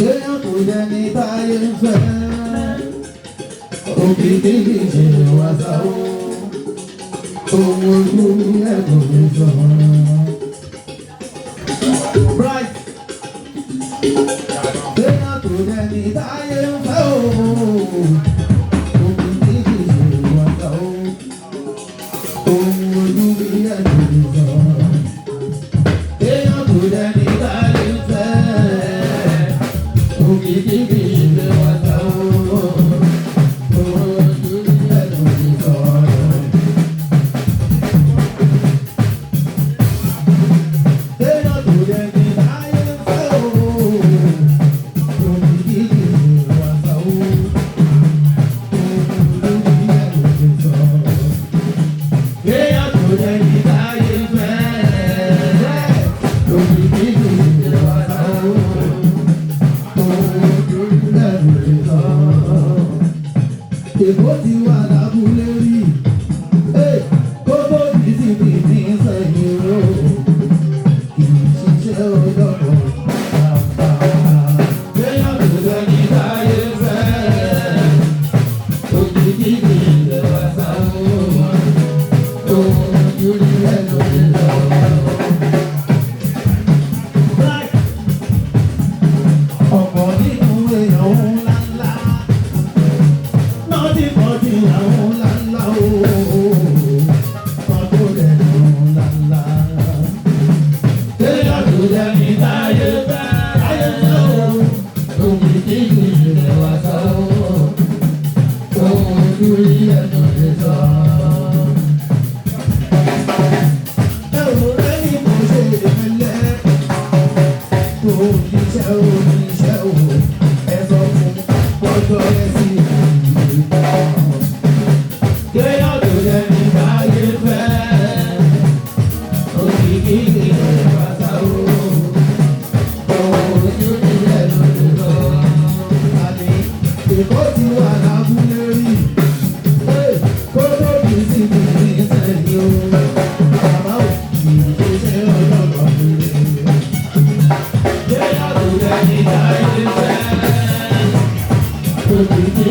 kéèyàn kò dẹni táyé ń fẹ́ òkìkí kì í ṣe wàsá o ohun ojú ẹ̀kọ́ mi sọ. Bright kéèyàn kò dẹni táyé ń fẹ́ òkìkí kì í ṣe wàsá o ohun ojú ẹ̀kọ́ mi sọ. Kéèyàn kò dẹni táyé ń fẹ́ òkìkí kì í ṣe wàsá o. Èkó ti wà lábúlé rí, kó tó di títí ń sẹ́yìn ró, kì í ṣiṣẹ́ ọjọ́ kan bàbá. Kéèyàn tó dẹni táyé fẹ́, òkìkí kì í ṣe wàsá o, ohun ojú rí ẹnu mi lọ. Ọ̀pọ̀ nínú èèyàn ńláńlá. Èkó ti wà lábúlé rí, kó tó di síbi ìsẹ̀yìn o, bàbá ò kì í ṣe ọjọ́ kan péré. Kéèyàn tó dẹni táyé fẹ́, òkìkí